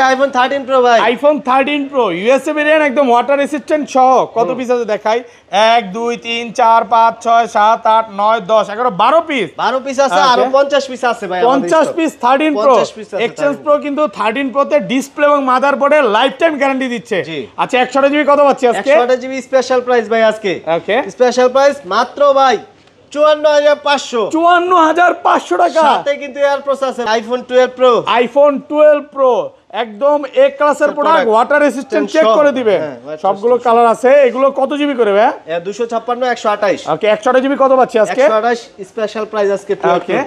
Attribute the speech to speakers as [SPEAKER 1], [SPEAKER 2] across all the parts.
[SPEAKER 1] IPhone 13 pro ভাই,
[SPEAKER 2] iPhone 13 pro USA variant একদম water resistant সহ কত পিস আছে দেখাই 1 2 3 4 5 6 7 8 9 10 11 12 পিস
[SPEAKER 1] 12 পিস আছে আর 50 পিস আছে ভাই
[SPEAKER 2] 50 পিস 13 প্রো এক্সচেঞ্জ প্রো কিন্তু 13 প্রো তে ডিসপ্লে এবং মাদারবোর্ডে লাইফ টাইম গ্যারান্টি দিচ্ছে আচ্ছা 128 জিবি কত পাচ্ছি আজকে
[SPEAKER 1] 128 জিবি স্পেশাল প্রাইস ভাই আজকে
[SPEAKER 2] ওকে
[SPEAKER 1] স্পেশাল প্রাইস মাত্র ভাই
[SPEAKER 2] 54500 টাকা
[SPEAKER 1] সাথে কিন্তু air processor iPhone 12 pro
[SPEAKER 2] iPhone 12 pro একদম এ ক্লাসের প্রোডাক্ট ওয়াটার রেসিস্ট্যান্ট চেক করে দিবে সবগুলো কালার আছে এগুলো কত জিবি করে ভাই
[SPEAKER 1] 256 128
[SPEAKER 2] ওকে 128 জিবি কত পাচ্ছি আজকে
[SPEAKER 1] 128 স্পেশাল প্রাইস আজকে ওকে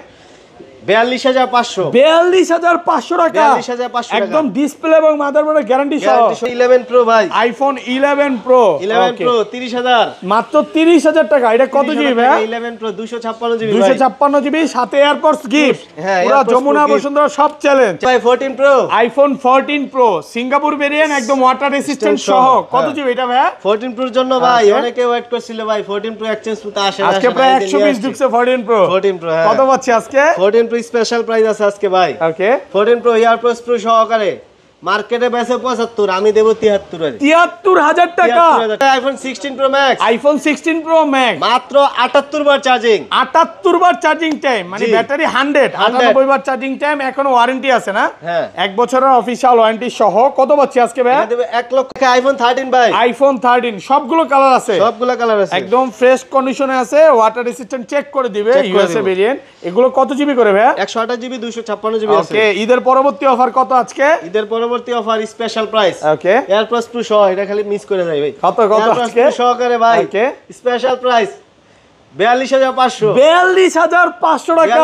[SPEAKER 2] 42500 টাকা
[SPEAKER 1] 42500
[SPEAKER 2] একদম ডিসপ্লে এবং মাদারবোর্ডের গ্যারান্টি সহ
[SPEAKER 1] 11 প্রো ভাই
[SPEAKER 2] আইফোন 11 প্রো
[SPEAKER 1] 11 প্রো 30000
[SPEAKER 2] মাত্র 30000 টাকা এটা কত জিবি ভাই
[SPEAKER 1] 11 প্রো 256 জিবি
[SPEAKER 2] 256 জিবি সাথে এয়ারপডস গিফট পুরো যমুনা বসুন্ধরা সব চ্যালেঞ্জ
[SPEAKER 1] ভাই 14 pro
[SPEAKER 2] iPhone 14 pro Singapore variant একদম ওয়াটার রেসিস্ট্যান্ট সহ কত জিবি এটা ভাই
[SPEAKER 1] 14 প্রোর জন্য ভাই অনেকে ওয়েট করছিল ভাই 14 প্রো এক্সচেঞ্জ তো আসে
[SPEAKER 2] আজকে প্রায় 120 ঢুকছে 14 প্রো
[SPEAKER 1] 14 প্রো
[SPEAKER 2] কত পাচ্ছি আজকে
[SPEAKER 1] 14 প্রো স্পেশাল প্রাইস আছে আজকে ভাই
[SPEAKER 2] ওকে
[SPEAKER 1] 14 প্রো এয়ারপডস প্রো সহকারে মার্কেটে বেচে 75 আমি দেব
[SPEAKER 2] 73000 টাকা
[SPEAKER 1] iPhone 16 pro max
[SPEAKER 2] iPhone 16 pro max
[SPEAKER 1] মাত্র 78 বার চার্জিং
[SPEAKER 2] 78 বার চার্জিং টাইম মানে ব্যাটারি 100 98 বার চার্জিং টাইম এখনো ওয়ারেন্টি আছে না
[SPEAKER 1] হ্যাঁ
[SPEAKER 2] 1 বছরের অফিশিয়াল ওয়ারেন্টি সহ কত পাচ্ছি আজকে ভাই
[SPEAKER 1] দেব 1 লক্ষ টাকা আইফোন 13 ভাই
[SPEAKER 2] আইফোন 13 সবগুলো কালার আছে একদম ফ্রেশ কন্ডিশনে আছে ওয়াটার রেসিস্ট্যান্ট চেক করে দিবে ইউএসএ ভেরিয়েন্ট এগুলো কত জিবি করে ভাই
[SPEAKER 1] 128 জিবি 256 জিবি আছে
[SPEAKER 2] ওকে ঈদের পরবর্তী অফার কত আজকে
[SPEAKER 1] ঈদের পরবর্তী offer special price
[SPEAKER 2] okay
[SPEAKER 1] AirPods pro সহ এটা খালি মিস করে যায় ভাই
[SPEAKER 2] কত আজকে
[SPEAKER 1] সহকারে ভাই ওকে স্পেশাল প্রাইস
[SPEAKER 2] 42500 টাকা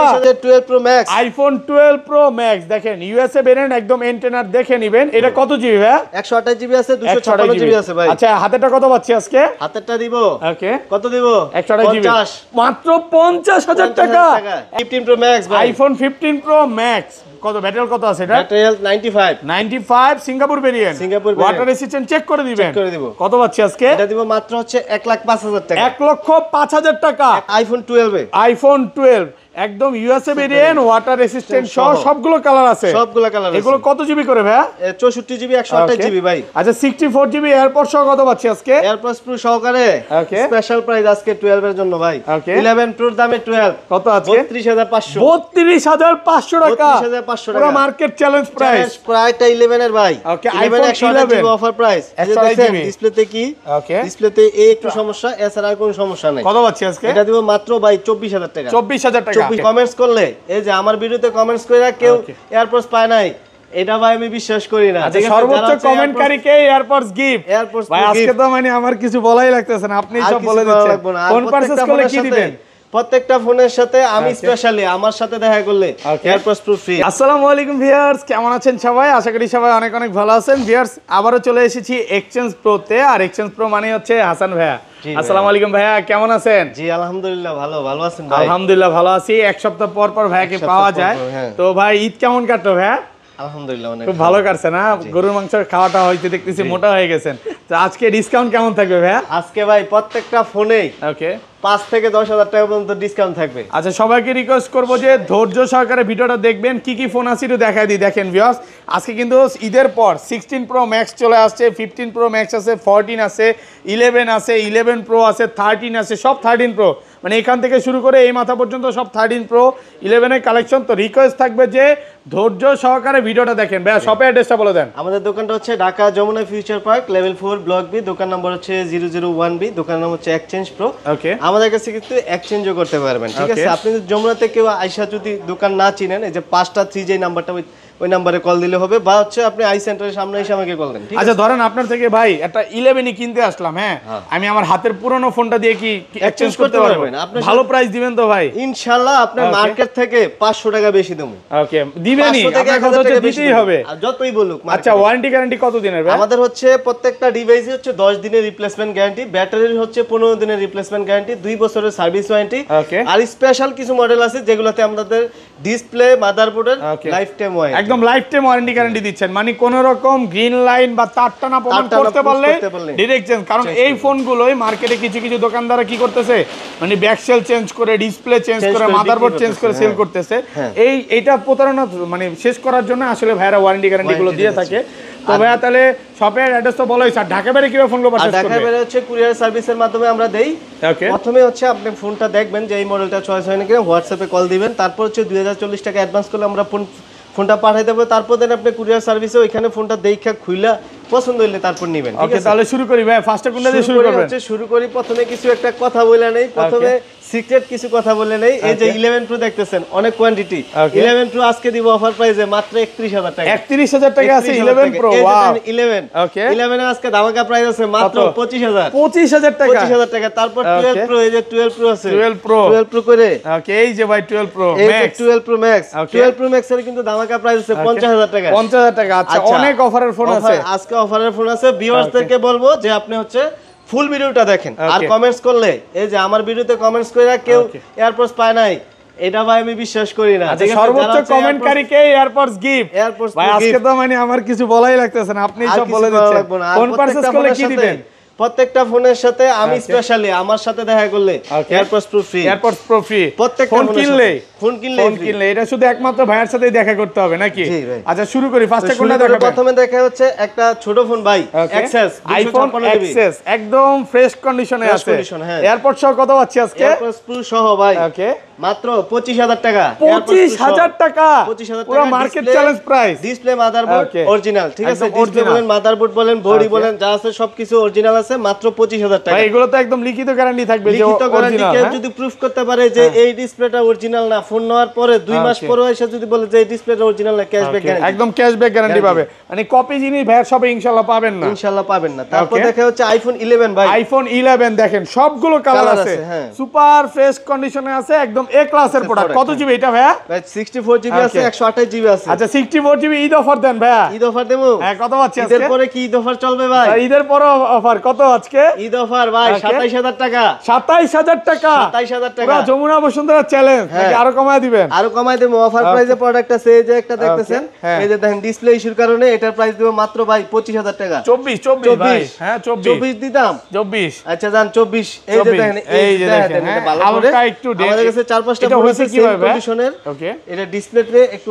[SPEAKER 1] 12 pro max
[SPEAKER 2] iPhone 12 pro max দেখেন ইউএসএ ভেরিয়েন্ট একদম এন্টেনার দেখে নেবেন এটা কত জিবি ভাই
[SPEAKER 1] 128 জিবি আছে 256 জিবি আছে ভাই
[SPEAKER 2] আচ্ছা হাতেরটা কত পাচ্ছি আজকে
[SPEAKER 1] হাতেরটা দিব
[SPEAKER 2] ওকে
[SPEAKER 1] কত দিব
[SPEAKER 2] 128 জিবি মাত্র 50000 টাকা
[SPEAKER 1] 15 প্রো ম্যাক্স ভাই
[SPEAKER 2] আইফোন 15 প্রো ম্যাক্স কত ব্যাটারি কত আছে এটা
[SPEAKER 1] battery
[SPEAKER 2] 95 Singapore variant water resistant check করে দিবেন কত পাচ্ছি আজকে
[SPEAKER 1] এটা দিব মাত্র হচ্ছে 1,05,000 টাকা
[SPEAKER 2] 1,05,000 টাকা
[SPEAKER 1] আইফোন 12
[SPEAKER 2] আইফোন 12 একদম ইউএসএ ভেরিয়েন্ট ওয়াটার রেসিস্ট্যান্ট সহ সবগুলো কালার আছে এগুলো কত জিবি করে ভাই
[SPEAKER 1] 64 জিবি 128 জিবি ভাই
[SPEAKER 2] আচ্ছা 64 জিবি এয়ারপড সহ কত পাচ্ছি আজকে
[SPEAKER 1] এয়ারপডস প্রো সহকারে স্পেশাল প্রাইস আজকে 12 এর জন্য ভাই 11 প্রোর দামে 12
[SPEAKER 2] কত আজকে
[SPEAKER 1] 32500
[SPEAKER 2] 32500 টাকা
[SPEAKER 1] 32500 টাকা
[SPEAKER 2] পুরো মার্কেট চ্যালেঞ্জ প্রাইস
[SPEAKER 1] প্রাইসটা 11 এর ভাই
[SPEAKER 2] ওকে
[SPEAKER 1] 11 জিবি অফার প্রাইস দেখেন ডিসপ্লেতে কি
[SPEAKER 2] ওকে
[SPEAKER 1] ডিসপ্লেতে একটু সমস্যা এছাড়া আর কোনো সমস্যা নাই
[SPEAKER 2] কত পাচ্ছি আজকে
[SPEAKER 1] এটা দিব মাত্র ভাই 24000 টাকা
[SPEAKER 2] 24000 টাকা
[SPEAKER 1] কমেন্টস করলে এই যে আমার ভিডিওতে কমেন্টস কইরা কেউ এয়ারপডস পায় নাই এটা ভাই আমি বিশ্বাস করি না
[SPEAKER 2] আচ্ছা সর্বোচ্চ কমেন্টকারীকে এয়ারপডস গিফট ভাই আজকে তো মানে আমার কিছু বলাই লাগতেছে না আপনি সব বলে দিচ্ছেন ফোন পারচেজ করলে কি দিবেন
[SPEAKER 1] প্রত্যেকটা ফোনের সাথে আমি স্পেশালি আমার সাথে দেখা করলে এয়ারপডস প্রো ফ্রি
[SPEAKER 2] আসসালামু আলাইকুম ভিউয়ার্স কেমন আছেন সবাই আশা করি সবাই অনেক অনেক ভালো আছেন ভিউয়ার্স আবারো চলে এসেছি এক্সচেঞ্জ প্রোতে আর এক্সচেঞ্জ প্রো মানে হচ্ছে হাসান ভাইয়া আসসালামু আলাইকুম ভাইয়া কেমন আছেন
[SPEAKER 1] জি আলহামদুলিল্লাহ ভালো আছেন ভাই
[SPEAKER 2] আলহামদুলিল্লাহ ভালো আছি এক সপ্তাহ পর পর ভাইয়াকে পাওয়া যায় তো ভাই ঈদ কেমন কাটলো ভাইয়া
[SPEAKER 1] আলহামদুলিল্লাহ অনেক
[SPEAKER 2] খুব ভালো কাটছে না গরুর মাংস খাওয়াটা হইতে দেখতেছি মোটা হয়ে গেছেন তো আজকে ডিসকাউন্ট কেমন থাকবে ভাইয়া
[SPEAKER 1] আজকে ভাই প্রত্যেকটা ফোনেই
[SPEAKER 2] ওকে
[SPEAKER 1] 5 থেকে 10,000 টাকা পর্যন্ত ডিসকাউন্ট থাকবে
[SPEAKER 2] আচ্ছা সবাইকে রিকোয়েস্ট করবো যে ধৈর্য সহকারে ভিডিওটা দেখবেন কি কি ফোন আছে একটু দেখাই দিই দেখেন ভিউয়ার্স আজকে কিন্তু ঈদের পর 16 প্রো ম্যাক্স চলে আসছে 15 প্রো ম্যাক্স আছে 14 আছে 11 আছে 11 প্রো আছে 13 আছে সব 13 প্রো মানে এখান থেকে শুরু করে এই মাথা পর্যন্ত সব 13 প্রো 11 এর কালেকশন তো রিকোয়েস্ট থাকবে যে ধৈর্য সহকারে ভিডিওটা দেখেন ভাইয়া শপের অ্যাড্রেসটা বলে দেন
[SPEAKER 1] আমাদের দোকানটা হচ্ছে Dhaka Jamuna future park level 4 block B দোকান নম্বর হচ্ছে 001B দোকান নাম হচ্ছে এক্সচেঞ্জ প্রো
[SPEAKER 2] ওকে
[SPEAKER 1] আমাদের কাছে কিন্তু এক্সচেঞ্জও করতে পারবেন ঠিক আছে আপনি যদি যমুনাতে কেউ আইসা যদি দোকান না চিনেন এই যে 5টা 3 যে নাম্বারটা ওই নম্বরে কল দিলে হবে বা হচ্ছে আপনি আই সেন্টারের সামনে এসে আমাকে কল দেন ঠিক আছে
[SPEAKER 2] আচ্ছা ধরেন আপনার থেকে ভাই একটা 11 কিনতে আসলাম হ্যাঁ আমি আমার হাতের পুরনো ফোনটা দিয়ে কি এক্সচেঞ্জ করতে পারবেন আপনি ভালো প্রাইস দিবেন তো ভাই
[SPEAKER 1] ইনশাআল্লাহ আপনার মার্কেট থেকে 500 টাকা বেশি দেবো
[SPEAKER 2] ওকে দিবেনই আপনার কথা হচ্ছে দিতেই হবে
[SPEAKER 1] যতই বলুক
[SPEAKER 2] আচ্ছা ওয়ারেন্টি গ্যারান্টি কত দিনের ভাই
[SPEAKER 1] আমাদের হচ্ছে প্রত্যেকটা ডিভাইসই হচ্ছে 10 দিনের রিপ্লেসমেন্ট গ্যারান্টি ব্যাটারির হচ্ছে 15 দিনের রিপ্লেসমেন্ট গ্যারান্টি 2 বছরের সার্ভিস ওয়ারেন্টি আর স্পেশাল কিছু মডেল আছে যেগুলোতে আমাদের ডিসপ্লে মাদারবোর্ডের লাইফ টাইম ওয়ারেন্টি
[SPEAKER 2] একদম লাইফ টাইম ওয়ারেন্টি গ্যারান্টি দিচ্ছেন, মানে কোন রকম গ্রিন লাইন বা তারটা না প্রমাণ করতে পারলে ডাইরেক্ট চেঞ্জ। কারণ এই ফোনগুলোই মার্কেটে কিছু কিছু দোকানদাররা কি করতেছে, মানে ব্যাকসেল চেঞ্জ করে, ডিসপ্লে চেঞ্জ করে, মাদারবোর্ড চেঞ্জ করে সেল করতেছে। এইটা প্রতারণা মানে শেষ করার জন্য আসলে ভাইরা ওয়ারেন্টি গ্যারান্টি গুলো দিয়ে থাকে। তো ভাইয়া তাহলে শপের অ্যাড্রেস তো বলাই, স্যার ঢাকা বাইরে কিভাবে ফোনগুলো পারচেজ করবে?
[SPEAKER 1] ঢাকা বাইরে হচ্ছে কুরিয়ার সার্ভিসের মাধ্যমে আমরা দেই। প্রথমে হচ্ছে আপনি ফোনটা দেখবেন যে এই মডেলটা চয়েস হয় নাকি, হোয়াটসঅ্যাপে কল দিবেন, তারপর হচ্ছে 2040 টাকা অ্যাডভান্স করলে আমরা ফোনটা পাঠিয়ে দেবো। তারপর দেন আপনি কুরিয়ার সার্ভিসে ওইখানে ফোনটা দেখা খুইলা পছন্দ হইলে তারপর নেবেন।
[SPEAKER 2] ওকে, তাহলে শুরু করি ভাই, ফার্স্টে কোনটা দিয়ে শুরু করবেন?
[SPEAKER 1] শুরু করি প্রথমে কিছু একটা কথা বলে নেই, প্রথমে সিক্রেট কিছু কথা বলে নেই। এই যে 11 প্রো দেখতেছেন, অনেক কোয়ান্টিটি। 11 প্রো আজকে দিব অফার প্রাইসে মাত্র 31,000 টাকা।
[SPEAKER 2] 31,000 টাকা আছে 11 প্রো। ওয়াও,
[SPEAKER 1] 11 ওকে, 11 এর আজকে ধামাকা প্রাইস আছে মাত্র 25,000।
[SPEAKER 2] 25,000 টাকা,
[SPEAKER 1] 25,000 টাকা। তারপর 12 প্রো, এই যে 12 প্রো আছে,
[SPEAKER 2] 12
[SPEAKER 1] প্রো করে।
[SPEAKER 2] ওকে, এই যে ভাই 12 pro max,
[SPEAKER 1] 12 pro max, 12 pro max এর কিন্তু ধামাকা প্রাইস আছে 50,000 টাকা।
[SPEAKER 2] 50,000 টাকা। আচ্ছা, অনেক অফারের ফোন আছে
[SPEAKER 1] আজকে, অফারের ফোন আছে। ভিউয়ার্সদেরকে বলবো যে আপনি হচ্ছে ফুল ভিডিওটা দেখেন, আর কমেন্টস করলে, এই যে আমার ভিডিওতে কমেন্টস কইরা কেউ এয়ারপডস পায় নাই, এটা ভাই আমি বিশ্বাস করি না।
[SPEAKER 2] আচ্ছা, সর্বোচ্চ কমেন্টকারীকে এয়ারপডস গিফট। ভাই আজকে তো মানে আমার কিছু বলাই লাগতেছে না, আপনি সব বলে দিচ্ছেন। ফোন পারচেজ করলে কি দিবেন?
[SPEAKER 1] প্রত্যেকটা ফোনের সাথে আমি স্পেশালি আমার সাথে দেখা করলে AirPods pro free,
[SPEAKER 2] AirPods pro free. প্রত্যেকটা ফোন কিনলে এটা শুধু একমাত্র ভাইয়ের সাথেই দেখা করতে হবে নাকি? আচ্ছা, শুরু করি। ফার্স্টে কোনটা দেখাবেন?
[SPEAKER 1] প্রথমে দেখা হচ্ছে একটা ছোট ফোন ভাই, এক্সএস,
[SPEAKER 2] আইফোন এক্সএস, একদম ফ্রেশ কন্ডিশনে আছে। এয়ারপডস সহ কত পাচ্ছি আজকে?
[SPEAKER 1] এয়ারপডস প্রো সহ ভাই ওকে মাত্র 25,000 টাকা।
[SPEAKER 2] 25,000 টাকা, পুরো market challenge price.
[SPEAKER 1] Display, motherboard original, ঠিক আছে? ডিসপ্লে বলেন, মাদারবোর্ড বলেন, বডি বলেন, যা আছে সবকিছু অরিজিনাল আছে, মাত্র 25,000 টাকা।
[SPEAKER 2] ভাই এগুলো তো একদম লিখিত গ্যারান্টি থাকবে, যে
[SPEAKER 1] লিখিত গ্যারান্টি। কেউ যদি প্রুফ করতে পারে যে এই ডিসপ্লেটা অরিজিনাল না, ফোন নেওয়ার পরে 2 মাস পরে এসে যদি বলে যে এই ডিসপ্লেটা অরিজিনাল না, ক্যাশব্যাক গ্যারান্টি,
[SPEAKER 2] একদম ক্যাশব্যাক গ্যারান্টি পাবে। মানে কপি জিনিস ভাইয়ের সবে ইনশাআল্লাহ পাবেন না,
[SPEAKER 1] ইনশাআল্লাহ পাবেন না। তারপর দেখা হচ্ছে আইফোন 11 ভাই,
[SPEAKER 2] আইফোন 11 দেখেন, সবগুলো কালার আছে, সুপার ফ্রেশ কন্ডিশনে আছে, একদম এ ক্লাসের প্রোডাক্ট। কত জিবি এটা ভাইয়া?
[SPEAKER 1] 64 জিবি আছে, 128 জিবি আছে।
[SPEAKER 2] আচ্ছা, 64 জিবি ঈদ অফার দেন ভাইয়া।
[SPEAKER 1] ঈদ অফার দেবো?
[SPEAKER 2] হ্যাঁ, কত পাচ্ছি আজকে?
[SPEAKER 1] ঈদের পরে কি ঈদ অফার চলবে ভাই?
[SPEAKER 2] ঈদের পরে অফার কত আজকে?
[SPEAKER 1] ঈদ অফার ভাই 27,000 টাকা।
[SPEAKER 2] 27,000 টাকা,
[SPEAKER 1] 27,000 টাকা।
[SPEAKER 2] পুরো যমুনা বসুন্ধরা চ্যালেঞ্জ, নাকি আরো কমায় দিবেন?
[SPEAKER 1] আরো কমায় দেব। অফার প্রাইসে প্রোডাক্ট আছে, এই যে একটা দেখতেছেন, এই যে দেখেন ডিসপ্লে ইস্যুর কারণে এটার প্রাইস দেব মাত্র ভাই 25,000 টাকা।
[SPEAKER 2] 24 ভাই, হ্যাঁ 24
[SPEAKER 1] দিতাম।
[SPEAKER 2] 24,
[SPEAKER 1] আচ্ছা যান 24। এই যে দেখেন, এই যে দেখেন, এটা ভালো করে আমাদের কাছে 4-5টা ফোন আছে সেম কন্ডিশনের। ওকে, এটা ডিসপ্লেতে একটু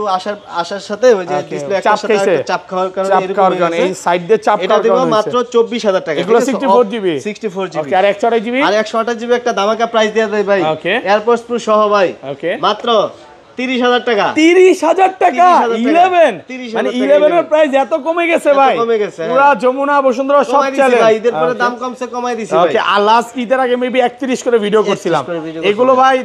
[SPEAKER 1] আসার সাথে ওই যে ডিসপ্লে একটা সাথে চাপ খাওয়ার কারণে এরকম এই সাইড দিয়ে চাপ খাওয়ার কারণে এটা দেব মাত্র 24,000 টাকা।
[SPEAKER 2] এগুলো 64 জিবি,
[SPEAKER 1] 64 জিবি।
[SPEAKER 2] ওকে, আর 128 জিবি,
[SPEAKER 1] আর 128 জিবি একটা ধামাকা প্রাইস দিয়ে দেয় ভাই, এয়ারপডস প্রো সহ ভাই, মাত্র 30,000 টাকা।
[SPEAKER 2] 30,000 টাকা 11, মানে 11 এর প্রাইস এত কমে গেছে ভাই,
[SPEAKER 1] কমে গেছে।
[SPEAKER 2] পুরো যমুনা বসুন্ধরা সব চ্যালেঞ্জ
[SPEAKER 1] ভাই, ঈদের পরে দাম কমছে, কমাই দিছি ভাই।
[SPEAKER 2] ওকে, আর লাস্ট ঈদের আগে মেবি 31 করে ভিডিও করছিলাম। এগুলো ভাই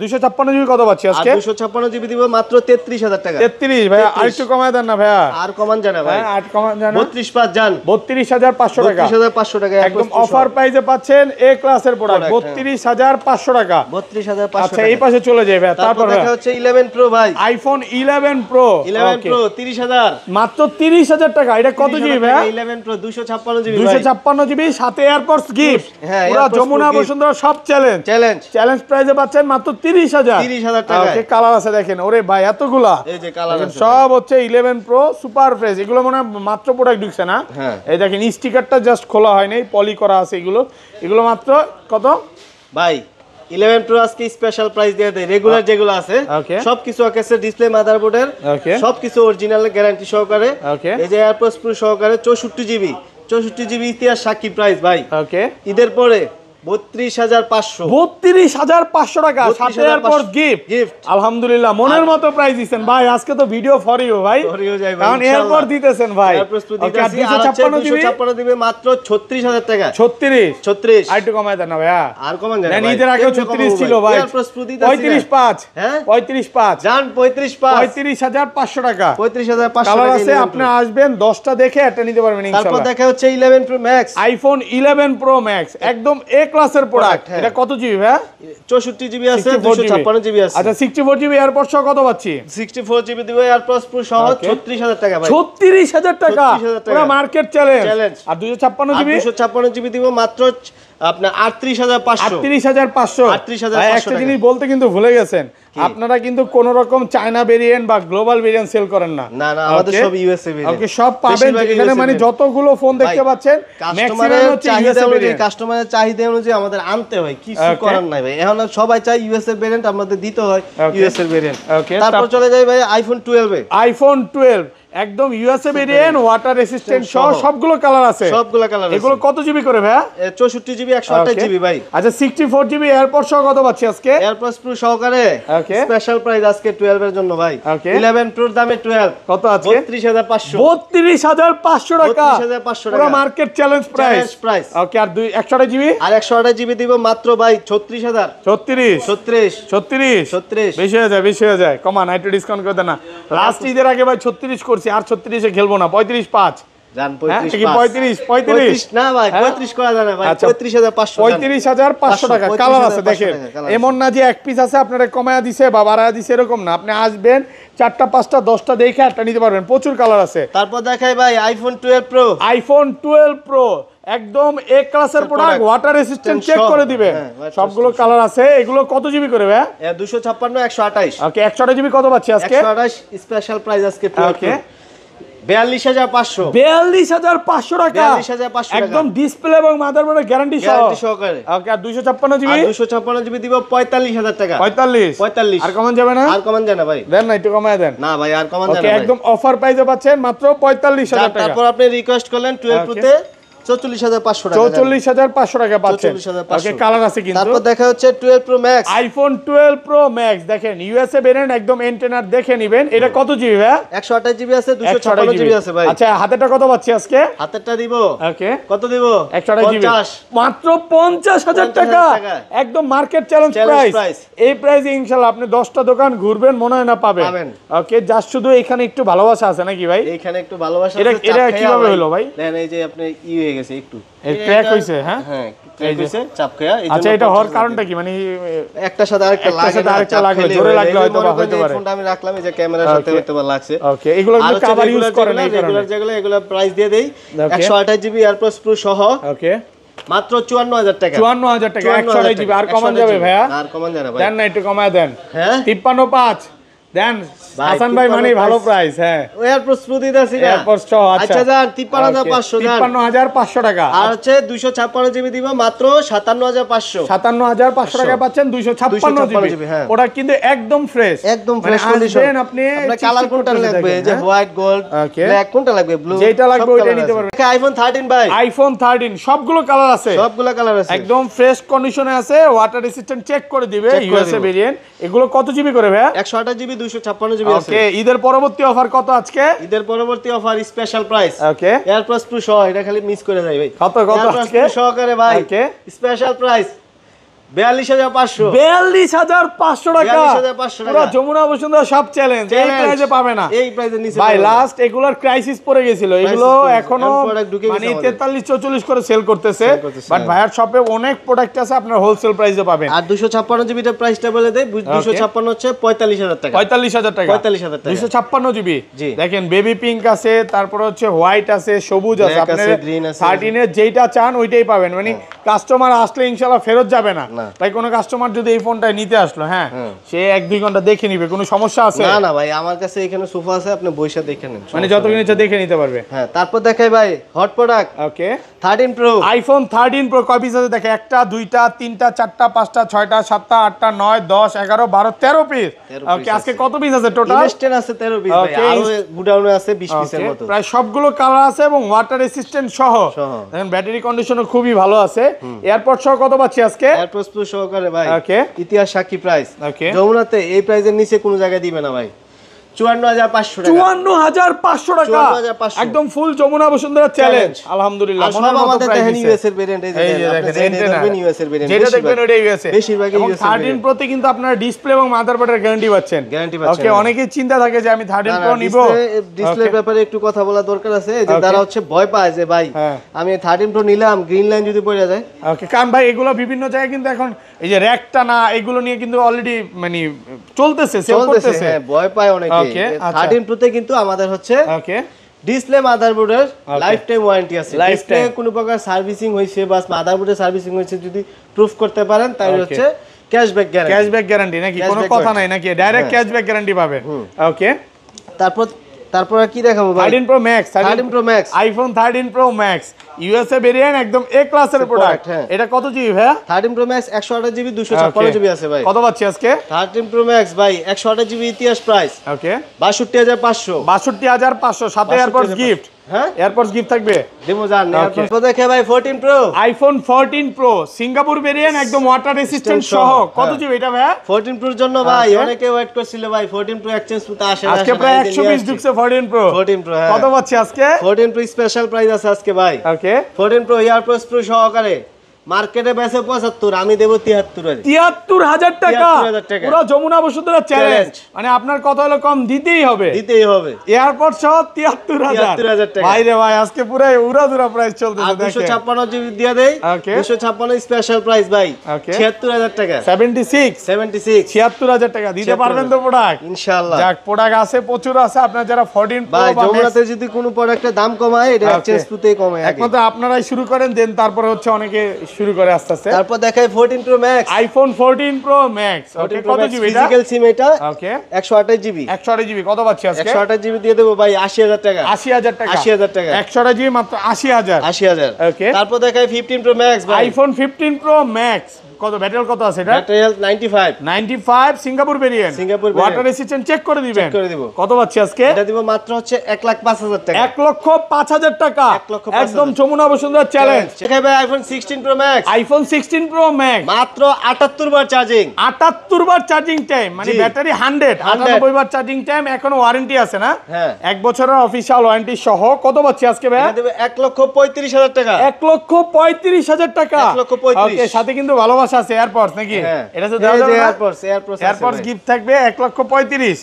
[SPEAKER 2] 256 জিবি কত পাচ্ছি আজকে?
[SPEAKER 1] 256 জিবি দিব মাত্র 33,000 টাকা।
[SPEAKER 2] 33 ভাই, আরেকটু কমায় দেন না ভাইয়া।
[SPEAKER 1] আর কমান জানা ভাই,
[SPEAKER 2] আর কমান জানা
[SPEAKER 1] 32.5 জান,
[SPEAKER 2] 32,500 টাকা,
[SPEAKER 1] 32,500 টাকা
[SPEAKER 2] একদম অফার প্রাইসে পাচ্ছেন এ ক্লাসের প্রোডাক্ট 32,500 টাকা।
[SPEAKER 1] 32,500
[SPEAKER 2] আচ্ছা, এই পাশে চলে যাই ভাই। তারপর
[SPEAKER 1] দেখা হচ্ছে 11 প্রো ভাই,
[SPEAKER 2] আইফোন 11 প্রো
[SPEAKER 1] 30,000,
[SPEAKER 2] মাত্র 30,000 টাকা। এটা কত জিবি ভাই?
[SPEAKER 1] 11 প্রো 256 জিবি,
[SPEAKER 2] 256 জিবি, সাথে এয়ারপডস গিফট। পুরো যমুনা বসুন্ধরা সব চ্যালেঞ্জ প্রাইসে পাচ্ছেন মাত্র 30,000
[SPEAKER 1] টাকা।
[SPEAKER 2] ওকে, কালার আছে দেখেন, ওরে ভাই এতগুলা,
[SPEAKER 1] এই যে কালার আছে
[SPEAKER 2] সব হচ্ছে 11 প্রো সুপার ফ্রেশ। এগুলো মনে হয় মাত্র প্রোডাক্ট ঢুকছে না, এই দেখেন স্টিকারটা জাস্ট খোলা হয় নাই, পলি করা আছে। এগুলো মাত্র কত ভাই?
[SPEAKER 1] 11 প্রো আজকে স্পেশাল প্রাইস দিয়ে দেয়। রেগুলার যেগুলো আছে সবকিছু আছে, ডিসপ্লে, মাদারবোর্ডের সবকিছু অরিজিনাল গ্যারান্টি সহকারে। এই যে এয়ারপডস প্রো সহকারে 64 জিবি ইতিহাস সাক্ষী প্রাইস ভাই। ওকে, ঈদের পরে
[SPEAKER 2] 32,500 টাকা, সাথে এয়ারপডস গিফট। আলহামদুলিল্লাহ, মনের মতো প্রাইস দিবেন ভাই। আজকে তো ভিডিও ফর ইউ ভাই, কারণ এয়ারপডস দিতেছেন ভাই। ওকে, 256
[SPEAKER 1] দিবে মাত্র 36,000 টাকা।
[SPEAKER 2] 36 আর একটু কমায় দেন না ভাইয়া।
[SPEAKER 1] আর কমান জানেন,
[SPEAKER 2] ঈদের আগে 36 ছিল ভাই। 35 হ্যাঁ 35
[SPEAKER 1] জান
[SPEAKER 2] 35,500 টাকা।
[SPEAKER 1] 35,500
[SPEAKER 2] কালার আছে, আপনি আসবেন 10টা দেখে একটা নিতে পারবেন ইনশাআল্লাহ।
[SPEAKER 1] তারপর দেখা হচ্ছে 11 pro max,
[SPEAKER 2] iPhone 11 pro max, একদম এ ক্লাসের প্রোডাক্ট। এটা কত জিবি ভাই?
[SPEAKER 1] 64 জিবি আছে, 256 জিবি আছে।
[SPEAKER 2] আচ্ছা, 64 জিবি এয়ারপডস সহ কত পাচ্ছি?
[SPEAKER 1] 64 জিবি দিব এয়ারপডস প্রো সহ 36,000 টাকা ভাই।
[SPEAKER 2] 36,000 টাকা, পুরো মার্কেট চ্যালেঞ্জ। আর 256
[SPEAKER 1] জিবি দিব মাত্র আপনার 38,500।
[SPEAKER 2] 38,500। একটা জিনিস বলতে কিন্তু ভুলে গেছেন, আপনারা কিন্তু কোন রকম চায়না ভেরিয়েন্ট বা গ্লোবাল ভেরিয়েন্ট সেল করেন না।
[SPEAKER 1] না না, আমাদের সব ইউএসএ ভেরিয়েন্ট।
[SPEAKER 2] ওকে, সব পাবেন এখানে, মানে যতগুলো ফোন দেখতে পাচ্ছেন ম্যাক্সিমাম হচ্ছে ইউএসএ ভেরিয়েন্ট।
[SPEAKER 1] কাস্টমারের চাহিদা অনুযায়ী আমাদের আনতে হয়, কিছু করার নাই ভাই। এখন সবাই চাই ইউএসএ ভেরিয়েন্ট, আমাদের দিতে হয় ইউএসএ ভেরিয়েন্ট। তারপর চলে যাই ভাই আইফোন 12 এ।
[SPEAKER 2] আইফোন 12 একদম ইউএসএ ভেরিয়েন্ট, ওয়াটার রেসিস্ট্যান্ট সহ সবগুলো কালার আছে।
[SPEAKER 1] সবগুলো কালার আছে।
[SPEAKER 2] এগুলো কত জিবি করে ভাই?
[SPEAKER 1] 64 জিবি 128 জিবি ভাই।
[SPEAKER 2] আচ্ছা 64 জিবি এয়ারপড সহ কত পাচ্ছি আজকে?
[SPEAKER 1] এয়ারপডস প্রো সহকারে স্পেশাল প্রাইস আজকে 12 এর জন্য ভাই। 11 প্রোর দামে 12
[SPEAKER 2] কত আছে?
[SPEAKER 1] 32500।
[SPEAKER 2] 32500 টাকা,
[SPEAKER 1] 32500 টাকা
[SPEAKER 2] পুরো মার্কেট চ্যালেঞ্জ প্রাইস। ওকে, আর 128 জিবি?
[SPEAKER 1] আর 128 জিবি দিব মাত্র ভাই 36000। 36
[SPEAKER 2] বেশি হয়ে যায় কমান, একটু ডিসকাউন্ট করে দেন না। লাস্ট ঈদের আগে ভাই 36 করছি, আর 36 এ খেলবো না, 35.5
[SPEAKER 1] জান।
[SPEAKER 2] 35
[SPEAKER 1] না ভাই, 35 করা যায় না ভাই। 35500।
[SPEAKER 2] 35500 টাকা। কালার আছে দেখেন, এমন না যে এক পিস আছে আপনারা কমায়া দিছে বা বাড়ায়া দিছে, এরকম না। আপনি আসবেন 4টা 5টা 10টা দেখে একটা নিতে পারবেন, প্রচুর কালার আছে।
[SPEAKER 1] তারপর দেখাই ভাই আইফোন 12 প্রো।
[SPEAKER 2] আইফোন 12 প্রো একদম এ ক্লাসের প্রোডাক্ট, ওয়াটার রেসিস্ট্যান্ট চেক করে দিবেন। সবগুলো কালার আছে। এগুলো কত জিবি করে ভাই?
[SPEAKER 1] 256 128।
[SPEAKER 2] ওকে, 128 জিবি কত পাচ্ছি আজকে?
[SPEAKER 1] 128 স্পেশাল প্রাইস আজকে। ওকে, 42500।
[SPEAKER 2] 42500 টাকা,
[SPEAKER 1] 42500
[SPEAKER 2] একদম ডিসপ্লে এবং মাদারবোর্ডের গ্যারান্টি
[SPEAKER 1] সহকারে।
[SPEAKER 2] ওকে, আর 256 জিবি?
[SPEAKER 1] 256 জিবি দিব 45000 টাকা।
[SPEAKER 2] 45 আর কমান যাবে না?
[SPEAKER 1] আর কমান যায় না ভাই।
[SPEAKER 2] দেন না, একটু কমায় দেন।
[SPEAKER 1] না ভাই, আর কমান যায় না।
[SPEAKER 2] ওকে, একদম অফার প্রাইসে পাচ্ছেন মাত্র 45000 টাকা।
[SPEAKER 1] তারপর আপনি রিকোয়েস্ট করলেন 12 প্রোতে 44500 টাকা।
[SPEAKER 2] 44500 টাকা পাচ্ছেন। ওকে, কালার আছে কিন্তু।
[SPEAKER 1] তারপর দেখা হচ্ছে 12 pro max.
[SPEAKER 2] IPhone 12 pro max দেখেন, ইউএসএ ভেরিয়েন্ট, একদম এন্টেনার দেখে নেবেন। এটা কত জিবি ভাই?
[SPEAKER 1] 128 জিবি আছে, 256 জিবি আছে ভাই।
[SPEAKER 2] আচ্ছা, হাতেরটা কত পাচ্ছি আজকে?
[SPEAKER 1] হাতেরটা দিব।
[SPEAKER 2] ওকে,
[SPEAKER 1] কত দিব?
[SPEAKER 2] 128 জিবি মাত্র 50000 টাকা, একদম মার্কেট চ্যালেঞ্জ প্রাইস। এই প্রাইসে ইনশাআল্লাহ আপনি 10টা দোকান ঘুরবেন, মনে হয় না পাবেন। ওকে, জাস্ট শুধু এখানে একটু ভালোবাসা আছে নাকি ভাই?
[SPEAKER 1] এখানে একটু ভালোবাসা আছে।
[SPEAKER 2] এটা কিভাবে হলো ভাই?
[SPEAKER 1] দেন এই যে আপনি হয়ে গেছে একটু
[SPEAKER 2] ক্র্যাক হইছে। হ্যাঁ
[SPEAKER 1] ক্র্যাক হইছে, চাপ খায়া।
[SPEAKER 2] আচ্ছা, এটা হওয়ার কারণটা কি? মানে
[SPEAKER 1] একটার সাথে আরেকটা লাগে, জোরে লাগলে হয়তো বা হতে পারে। ফোনটা আমি রাখলাম এই যে ক্যামেরার সাথে হয়তো বা লাগছে।
[SPEAKER 2] ওকে, এগুলো কিন্তু কভার ইউজ করেন এই কারণে।
[SPEAKER 1] যেগুলো প্রাইস দিয়ে দেই 128 জিবি এয়ারপডস প্রো সহ।
[SPEAKER 2] ওকে,
[SPEAKER 1] মাত্র 54000 টাকা।
[SPEAKER 2] 54000 টাকা, 128 জিবি। আর কমান যাবে ভাইয়া?
[SPEAKER 1] আর কমান যায় না ভাই।
[SPEAKER 2] দেন না, একটু কমায় দেন।
[SPEAKER 1] হ্যাঁ,
[SPEAKER 2] 535 দেন হাসান ভাই, মানে ভালো প্রাইস। হ্যাঁ,
[SPEAKER 1] এয়ারপডস প্রো দিতাছি না,
[SPEAKER 2] এয়ারপডস সহ।
[SPEAKER 1] আচ্ছা যান 53500 জান।
[SPEAKER 2] 53500 টাকা।
[SPEAKER 1] আর হচ্ছে 256 জিবি দিব মাত্র 57500।
[SPEAKER 2] 57500 টাকা পাচ্ছেন 256 জিবি। ওটা কিন্তু একদম ফ্রেশ,
[SPEAKER 1] একদম ফ্রেশ কন্ডিশন। আপনি কালার কোনটা লাগবে? যে হোয়াইট, গোল্ড, ব্ল্যাক কোনটা লাগবে? ব্লু,
[SPEAKER 2] যেটা লাগবে ওইটা নিতে পারবেন।
[SPEAKER 1] আইফোন 13 ভাই।
[SPEAKER 2] আইফোন 13 সবগুলো কালার আছে,
[SPEAKER 1] সবগুলো কালার আছে,
[SPEAKER 2] একদম ফ্রেশ কন্ডিশনে আছে। ওয়াটার রেসিস্ট্যান্ট চেক করে দিবে, ইউএসএ ভেরিয়েন্ট। এগুলো কত জিবি করে ভাই?
[SPEAKER 1] 128 জিবি 256 জিবি আছে।
[SPEAKER 2] ওকে, ঈদের পরবর্তী অফার কত আজকে?
[SPEAKER 1] ঈদের পরবর্তী অফার স্পেশাল প্রাইস।
[SPEAKER 2] ওকে,
[SPEAKER 1] এয়ারপডস প্রো সহ, এটা খালি মিস করে যাই ভাই।
[SPEAKER 2] কত আজকে
[SPEAKER 1] সহকারে ভাই? ওকে, স্পেশাল প্রাইস 42500।
[SPEAKER 2] 42500 টাকা, পুরো যমুনা বসুন্ধরা সব চ্যালেঞ্জ। এই প্রাইসে পাবে না,
[SPEAKER 1] এই প্রাইসে নিচে
[SPEAKER 2] ভাই। লাস্ট এগুলার ক্রাইসিস পড়ে গেছিল, এগুলো এখনো মানে 43 44 করে সেল করতেছে। বাট ভাইয়ার শপে অনেক প্রোডাক্ট আছে, আপনার হোলসেল প্রাইসে পাবেন।
[SPEAKER 1] আর 256 জিবিটার প্রাইসটা বলে দেই, 256 হচ্ছে 45000 টাকা।
[SPEAKER 2] 45000 টাকা,
[SPEAKER 1] 45000 টাকা
[SPEAKER 2] 256 জিবি। দেখেন, বেবি পিঙ্ক আছে, তারপর হচ্ছে হোয়াইট আছে, সবুজ আছে। আপনি 13 এর যেটা চান ওইটাই পাবেন। মানে কাস্টমার আসলে ইনশাআল্লাহ ফেরত যাবে না ভাই। কোনো কাস্টমার যদি এই ফোনটা নিতে আসলো, হ্যাঁ, সে 1-2 ঘন্টা দেখে নিবে, কোনো সমস্যা আছে?
[SPEAKER 1] না না ভাই, আমার কাছে এখানে সোফা আছে, আপনি বইসা দেখে নেন,
[SPEAKER 2] মানে যতক্ষণ ইচ্ছা দেখে নিতে পারবে।
[SPEAKER 1] হ্যাঁ, তারপর দেখাই ভাই হট প্রোডাক্ট।
[SPEAKER 2] ওকে,
[SPEAKER 1] 13 প্রো।
[SPEAKER 2] আইফোন 13 প্রো কয় পিস আছে দেখে? 1টা 2টা 3টা 4টা 5টা 6টা 7টা 8টা 9 10 11 12 13 পিস। ওকে, আজকে কত পিস আছে টোটাল?
[SPEAKER 1] ইনস্ট্যান্ট আছে 13 পিস ভাই, আর গুডাউনে আছে 20 পিসের মতো।
[SPEAKER 2] প্রায় সবগুলো কালার আছে এবং ওয়াটার রেসিস্ট্যান্ট সহ। দেখেন, ব্যাটারি কন্ডিশনও খুবই ভালো আছে। এয়ারপড সহ কত পাচ্ছি আজকে?
[SPEAKER 1] এয়ারপডস প্রো সহকারে ভাই।
[SPEAKER 2] ওকে,
[SPEAKER 1] ইতিহাস সাক্ষী প্রাইস। যমুনাতে এই প্রাইসের নিচে কোনো জায়গায় দিবে না ভাই। 54500 টাকা।
[SPEAKER 2] 54500 টাকা, একদম ফুল যমুনা বসুন্ধরা চ্যালেঞ্জ। আলহামদুলিল্লাহ,
[SPEAKER 1] মনের মতো প্রাইস। দেখেন ইউএস এর ভেরিয়েন্ট, এই যে দেখেন ইউএস এর ভেরিয়েন্ট,
[SPEAKER 2] যেটা দেখবেন ওটা ইউএস এর।
[SPEAKER 1] বেশিরভাগ ইউএস এর।
[SPEAKER 2] 13 প্রো তে কিন্তু আপনারা ডিসপ্লে এবং মাদারবোর্ডের গ্যারান্টি পাচ্ছেন। ওকে, অনেকেই চিন্তা থাকে যে আমি 13 প্রো নিব।
[SPEAKER 1] ডিসপ্লের ব্যাপারে একটু কথা বলা দরকার আছে। এই যে যারা হচ্ছে ভয় পায় যে ভাই আমি 13 প্রো নিলাম, গ্রিন লাইন যদি পড়ে যায়।
[SPEAKER 2] ওকে, কারণ ভাই এগুলো বিভিন্ন জায়গায় কিন্তু এখন এই যে র‍্যাকটা না, এগুলো নিয়ে কিন্তু অলরেডি মানে চলতেছে, সেল করতেছে।
[SPEAKER 1] হ্যাঁ, ভয় পায় অনেকে। 13 প্রো তে কিন্তু আমাদের হচ্ছে
[SPEAKER 2] ওকে
[SPEAKER 1] ডিসপ্লে মাদারবোর্ডের লাইফ টাইম ওয়ারেন্টি আছে। ডিসপ্লে কোনো প্রকার সার্ভিসিং হইছে বা মাদারবোর্ডের সার্ভিসিং হইছে যদি প্রুফ করতে পারেন, তাহলে হচ্ছে
[SPEAKER 2] ক্যাশব্যাক গ্যারান্টি নাকি কোনো কথা নাই নাকি ডাইরেক্ট ক্যাশব্যাক গ্যারান্টি পাবেন ওকে
[SPEAKER 1] তারপর কি দেখাবো ভাই
[SPEAKER 2] 13 Pro Max iPhone 13 Pro Max USA variant একদম এ ক্লাসের প্রোডাক্ট এটা কত জিবি ভাই
[SPEAKER 1] 13 Pro Max 128 জিবি 256 জিবি আছে ভাই
[SPEAKER 2] কত পাচ্ছি আজকে
[SPEAKER 1] 13 Pro Max ভাই 128 জিবি ইতিহাস প্রাইস
[SPEAKER 2] ওকে
[SPEAKER 1] 62500
[SPEAKER 2] সাথে এয়ারপডস গিফট
[SPEAKER 1] হ্যাঁ
[SPEAKER 2] এয়ারপডস গিফট থাকবে
[SPEAKER 1] দেবো জান এয়ারপডস দেখে ভাই 14 Pro
[SPEAKER 2] iPhone 14 Pro Singapore variant একদম ওয়াটার রেসিস্ট্যান্ট সহ কত জিবি এটা ভাই
[SPEAKER 1] 14 Pro এর জন্য ভাই অনেকে ওয়েট করছিল ভাই 14 Pro এক্সচেঞ্জ পুরো আসে না
[SPEAKER 2] আজকে প্রায় 120 ঢুকছে 14 Pro
[SPEAKER 1] হ্যাঁ
[SPEAKER 2] কত পাচ্ছি আজকে
[SPEAKER 1] 14 Pro স্পেশাল প্রাইস আছে আজকে ভাই
[SPEAKER 2] ওকে
[SPEAKER 1] 14 Pro এয়ারপডস Pro সহকারে মার্কেটে বেচে 75 আমি দেব
[SPEAKER 2] 73000 টাকা পুরো যমুনা বসুন্ধরা চ্যালেঞ্জ মানে আপনার কত হলো কম দিতেই হবে এয়ারপড সহ 73000 টাকা ভাই রে ভাই আজকে পুরো উড়াধুরা প্রাইস চলতেছে দেখেন
[SPEAKER 1] 256 জিবি দিয়ে দেই 256 স্পেশাল প্রাইস ভাই 76000 টাকা 76
[SPEAKER 2] 76000 টাকা দিতে পারবেন তো প্রোডাক্ট
[SPEAKER 1] ইনশাআল্লাহ
[SPEAKER 2] যাক প্রোডাক্ট আছে প্রচুর আছে আপনারা যারা 14 Pro
[SPEAKER 1] ভাই যমুনাতে যদি কোনো প্রোডাক্টের দাম কমায় এটা এক্সচেঞ্জ পুতেই কমে
[SPEAKER 2] একমাত্র আপনারাই শুরু করেন দেন তারপরে হচ্ছে অনেকে শুরু করে আস্তে আস্তে
[SPEAKER 1] তারপর দেখাই 14 Pro Max
[SPEAKER 2] iPhone 14 Pro Max ওকে কত জিবি এটা
[SPEAKER 1] ফিজিক্যাল সিম এটা
[SPEAKER 2] ওকে
[SPEAKER 1] 128 জিবি
[SPEAKER 2] কত পাচ্ছি আজকে
[SPEAKER 1] 128 জিবি দিয়ে দেব ভাই 80000 টাকা
[SPEAKER 2] 80000 টাকা 128 জিবি মাত্র 80000 ওকে
[SPEAKER 1] তারপর দেখাই 15 Pro Max ভাই
[SPEAKER 2] আইফোন 15 Pro Max কত ব্যাটারি কত আছে এটা
[SPEAKER 1] battery 95
[SPEAKER 2] Singapore variant water resistant check করে দিবেন কত পাচ্ছি আজকে
[SPEAKER 1] এটা দিব মাত্র হচ্ছে 1,05,000 টাকা
[SPEAKER 2] 1,05,000 টাকা একদম যমুনা বসুন্ধরা চ্যালেঞ্জ
[SPEAKER 1] দেখাই ভাই iPhone 16 Pro Max
[SPEAKER 2] iPhone 16 Pro Max
[SPEAKER 1] মাত্র 78 বার চার্জিং
[SPEAKER 2] 78 বার চার্জিং টাইম মানে ব্যাটারি 100 বার চার্জিং টাইম এখনো ওয়ারেন্টি আছে না
[SPEAKER 1] হ্যাঁ
[SPEAKER 2] 1 বছরের অফিশিয়াল ওয়ারেন্টি সহ কত পাচ্ছি আজকে ভাই
[SPEAKER 1] এটা দেব 1,35,000 টাকা
[SPEAKER 2] 1,35,000 টাকা
[SPEAKER 1] 1,35,000
[SPEAKER 2] ওকে সাথে কিন্তু ভালোবাসা আছে এয়ারপডস নাকি এটা তো দেওয়া যাবে এয়ারপডস গিফট থাকবে 1,35,000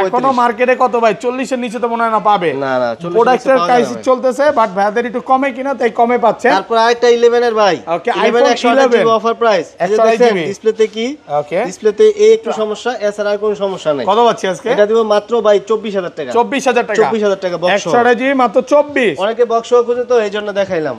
[SPEAKER 2] এখনো মার্কেটে কত ভাই 40 এর নিচে তো মনে হয় না পাবে
[SPEAKER 1] না
[SPEAKER 2] প্রোডাক্টের ক্রাইসিস চলতেছে বাট ভাইদের একটু কমে কিনা তাই কমে পাচ্ছে
[SPEAKER 1] তারপর আরেকটা 11 এর ভাই
[SPEAKER 2] ওকে আইফোন 11
[SPEAKER 1] অফার প্রাইস দেখেন ডিসপ্লেতে কি
[SPEAKER 2] ওকে
[SPEAKER 1] ডিসপ্লেতে একটু সমস্যা এছাড়া আর কোনো সমস্যা নাই
[SPEAKER 2] কত পাচ্ছি আজকে
[SPEAKER 1] এটা দিব মাত্র ভাই 24000 টাকা
[SPEAKER 2] 24000 টাকা
[SPEAKER 1] বক্স
[SPEAKER 2] 128 মাত্র 24
[SPEAKER 1] অনেকে বক্স খুঁজে তো এইজন্য দেখাইলাম